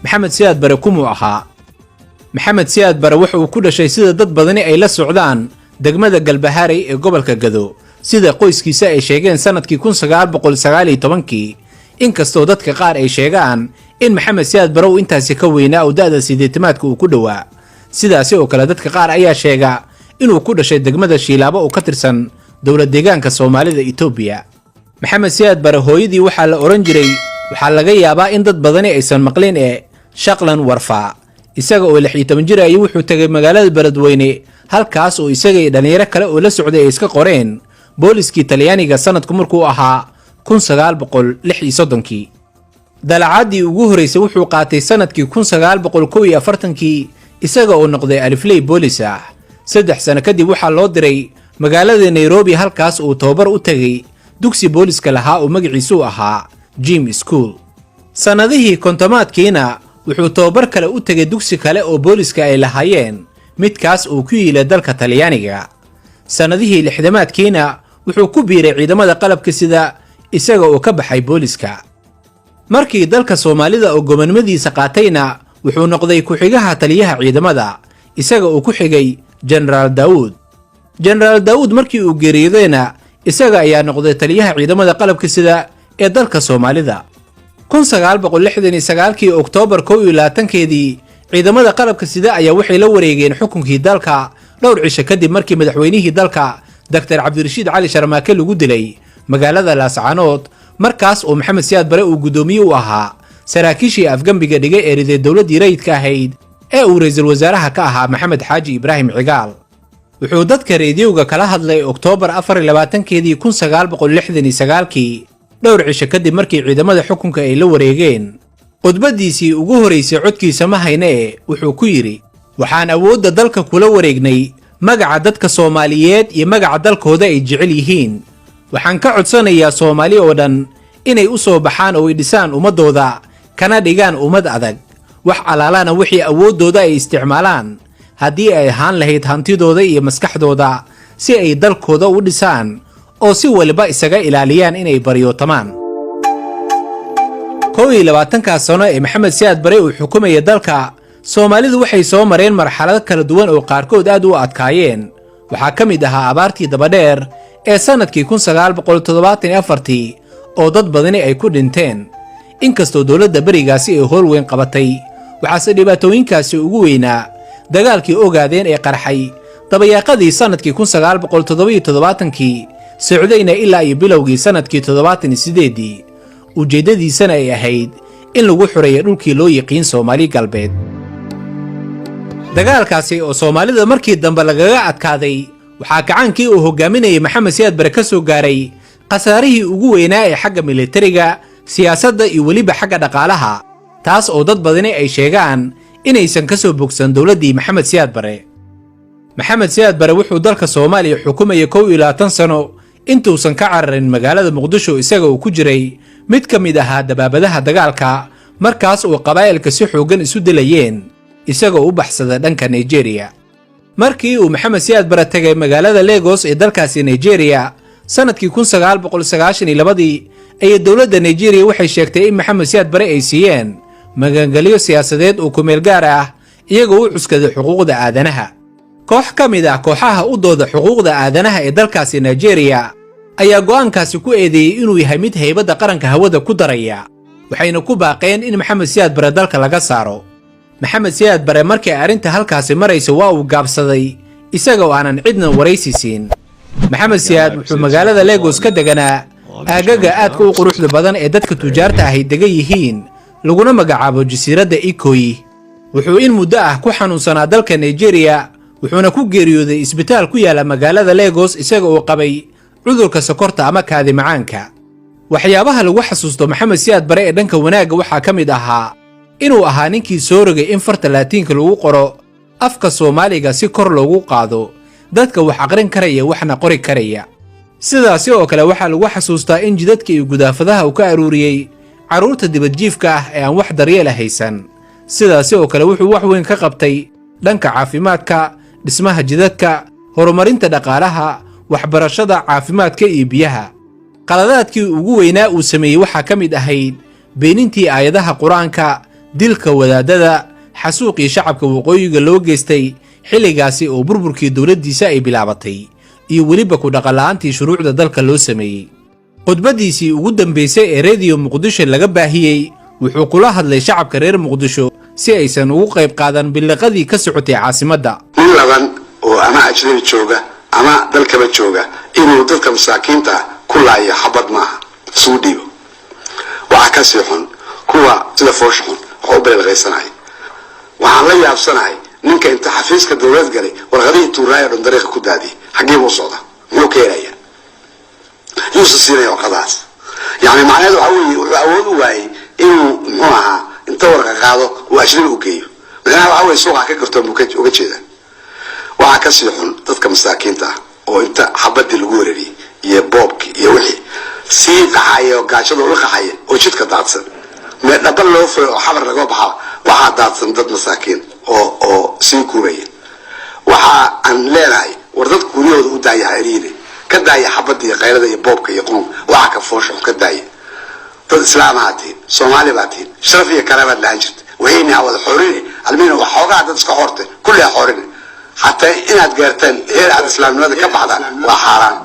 maxamed siyaad bare kumuu ahaa. maxamed siyaad bare wuxuu ku dhashay sida dad badani ay la socdaan degmada Galbahaarey ee gobolka Gado, sida qoyskiisa ay sheegeen sanadkii 1919 inkastoo dadka qaar ay sheegaan in maxamed siyaad bare uu intaasi ka weynaa oo da'da 80 uu ku dhawaa. sidaasi oo kale dadka qaar ayaa sheega inuu ku dhashay degmada Shiilaabo oo ka tirsan dowlad deegaanka Soomaalida Itoobiya. maxamed siyaad bare hooyadii waxaa la oran jiray waxaa laga yaabaa in dad badani aysan maqlin ee Shaqlan Warfaa. isaga oo 16 jir ayuu wuxuu tagay magaalada Beledweyne, halkaas oo isaga iyo dhalinyaro kale oo la socday ay iska qoreen booliskii Talyaaniga sanadku markuu ahaa 1936. dalacaadii ugu horeysay wuxuu qaatay sanadkii 1941 isaga oo noqday alifley boolis ah. 3 sano kadib waxaa loo diray magaalada Nairobi, halkaas uu tababar u tagay dugsi booliska lahaa oo magaciisu ahaa Jim School. sanadihii kontomaadkiina wuxuu tababar kale u tagay dugsi kale oo booliska ay lahaayeen, midkaas uu ku yiilay dalka Talyaaniga. sanadihii 60maadkiina wuxuu ku biiray ciidamada qalabka sida isaga oo ka baxay booliska. markii dalka Soomaalida oo gobonimadiisa qaatayna wuxuu noqday ku-xigaha taliyaha ciidamada, isaga oo ku xigay General Daawud. General Daawud markii uu geeriyoodeena isaga ayaa noqday taliyaha ciidamada qalabka sida ee dalka Soomaalida. 1969 Oktoobar 21 ciidamada qalabka sida ayaa waxay la wareegeen xukunkii dalka dhowr cisho kadib markii madaxweynihii dalka Dr. Cabdirashiid Cali Sharmaake lagu dilay magaalada Laascaanood, markaas oo maxamed siyaad bare uu gudoomiye u ahaa saraakiishii afgambiga dhigay ee riday dowladii rayidka ahayd ee uu ra'iisul wasaaraha ka ahaa Maxamed Xaaji Ibraahim Cigaal. wuxuu dadka reediyowga kala hadlay Oktoobar 24 1969 dhowr cisho kadib markii ciidamada xukunka ay la wareegeen. khudbadiisii ugu horeysay codkiisa ma hayne wuxuu ku yiri, waxaan awoodda dalka kula wareegnay magaca dadka Soomaaliyeed iyo magaca dalkooda ay jecel yihiin. waxaan ka codsanayaa Soomaali oo dhan inay u soo baxaan oo ay dhisaan ummadooda kana dhigaan ummad adag, wax alaalana wixii awooddooda ay isticmaalaan haddii ay ahaan lahayd hantidooda iyo maskaxdooda si ay dalkooda u dhisaan oo si waliba isaga ilaaliyaan inay baryootamaan. 21 sano ee maxamed siyaad bare uu xukumayay dalka, Soomaalidu waxay soo mareen marxalado kala duwan oo qaarkood aad u adkaayeen. waxaa ka mid ahaa abaartii dabadheer ee sanadkii 1974 oo dad badani ay ku dhinteen. inkastoo dowladda barigaasi ay howl weyn qabatay, waxaase dhibaatooyinkaasi ugu weynaa dagaalkii ogaadeen ee qarxay dabayaaqadii sanadkii 1977 socdayna ilaa iyo bilowgii sanadkii 78. ujeeddadiisana ay ahayd in lagu xureeyo dhulkii loo yiqiin Soomaali galbeed. dagaalkaasi oo Soomaalida markii dambe lagaga adkaaday, waxaa gacaankii uu hogaaminayay maxamed siyaad bare ka soo gaaray khasaarihii ugu weynaa ee xagga militariga, siyaasadda iyo weliba xagga dhaqaalaha, taas oo dad badani ay sheegaan inaysan ka soo bogsan dowladdii maxamed siyaad bare. maxamed siyaad bare wuxuu dalka Soomaaliya xukumayay 21 sano intuusan ka cararin magaalada Muqdisho, isaga oo ku jiray mid ka mid ahaa dabaabadaha dagaalka markaas oo qabaa'ilka si xoogan isu dilayeen, isaga oo u baxsaday dhanka Nigeria. markii uu maxamed siyaad bare tagay magaalada Lagos ee dalkaasi Nigeria sanadkii 1992 ay dowladda Nigeria waxay sheegtay in maxamed siyaad bare ay siiyeen magangalyo siyaasadeed oo ku meel gaar ah iyagoo u cuskaday xuquuqda aadanaha. koox ka mid ah kooxaha u dooda xuquuqda aadanaha ee dalkaasi Nigeria ayaa go'aankaasi ku eedeeyay inuu yahay mid haybadda qaranka hawada ku daraya, waxayna ku baaqeen in maxamed siyaad bare dalka laga saaro. maxamed siyaad bare markii arrinta halkaasi marayso waa uu gaabsaday, isaga oo aanan cidna waraysi siin. maxamed siyaad wuxuu magaalada Lagos ka deganaa aagaga aadka u quruxda badan ee dadka tujaarta ahi degan yihiin, laguna magacaabo jasiiradda Ikoyi. wuxuu in muddo ah ku xanuunsanaa dalka Nigeria, wuxuuna ku geeriyooday isbitaal ku yaala magaalada Lagos isaga oo qabay cudurka sokorta ama kaadi macaanka. waxyaabaha lagu xasuusto maxamed siyaad bare ee dhanka wanaagga waxaa ka mid ahaa inuu ahaa ninkii soo rogay in farta Laatiinka lagu qoro afka Soomaaliga si kor loogu qaado dadka wax aqrin karaya waxna qori karaya. sidaasi oo kale waxaa lagu xasuustaa in jidadka iyo gudaafadaha uu ka aruuriyay carruurta dibadjiifka ah ee aan wax daryeel haysan. sidaasi oo kale wuxuu wax weyn ka qabtay dhanka caafimaadka, dhismaha jidadka, horumarinta dhaqaalaha, waxbarashada, caafimaadka iyo biyaha. qaladaadkii ugu weynaa uu sameeyey waxaa ka mid ahayd beenintii aayadaha Quraanka, dilka wadaadada, xasuuqii shacabka waqooyiga loo geystay xilligaasi oo burburkii dowladdiisa ay bilaabatay, iyo weliba ku dhaqanla'aantii shuruucda dalka loo sameeyey. khudbadiisii ugu dambaysay ee rediyo muqdisho laga baahiyey wuxuu kula hadlay shacabka reer muqdisho si aysan ugu qayb qaadan biliqadii ka socotay caasimadda. nin laban oo ama ajnabi jooga ama dalkaba jooga inuu dadka masaakiinta ku laayo xabad maaha suu dhiibo. waxaa ka sii xun kuwa sida foosha xun wax u beelqaysanahay. waxaan la yaabsanahay ninka inta xafiiska dowlad galay warqadihii tuuraayo dhan dariiqa ku daadiyay xaggee buu socdaa muxuu ka helayaa yuusa siinaya warqadahaas. yani macnaheedu waxa weeye wuxuu awood u waayey inuu muxuu ahaa inta warqa qaado uu ajnabi u geeyo. macnaha waxa weeye suuqa ka garto buu uga jeedaa. waxaa ka sii xun dadka masaakiinta ah oo inta xabadii lagu weerariyey iyo boobkii iyo wixii sii qaxaya oo gaajada ula qaxaya oo jidka daadsan mee dhaba loo furay oo xabar laga baxa waxaa daadsan dad masaakiin oo sii kuuraya. waxa aan leenahay war dadka guryahooda u daaya hariine ka daaya xabada iyo qaylada iyo boobka iyo qurun waxa ka foosho ka daaya. dad islaam ahaatiin soomaali baatiin sharaf iyo karaamaad lahaan jirta waxayna wada xorine almiina waxoogaa dad iska xortay kulli xorine حتى إن أتجرتن غير على الإسلام هذا كبعضا وحرام.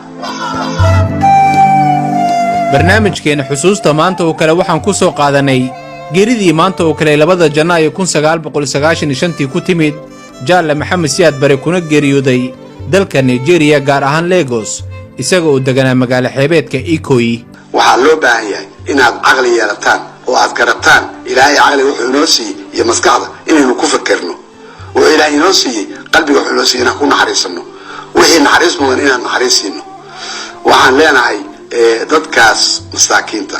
برنامج كان حسوس تمانته وكلا وحن كوسو قادني جريدي مانته وكلا لبضة جنا يكون سجال بقول سجاش نشنتي كتمد جال محمد سياد بريكون جريودي دلك نيجيريا جارهان ليغوس يسقوا دجنا مجال حبيت كإيكوي وحلو باهي إن عقلي يلتان وأذكرتان إلهي عقلي وحنوسي يمسكعه إنه كفكرنه وإلهي نوسي قلبي وحنوسي إن أكون حريصنه وحين حريص من إن حريصينه وعن لنا هاي ضدكاس مساكينته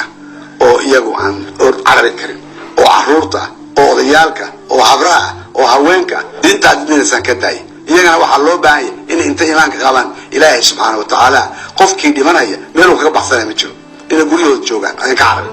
أو يجو عن عربي كريم أو عرورته أو ضيالك أو حبرها أو هوينك أنت عدنا سكتاي يجنا وحلو باهي إن أنت إيمانك غلان إلهي سبحانه وتعالى قف كيدي من هي ملوك بحثنا متشو إن قولي وتشوجان أنا كعربي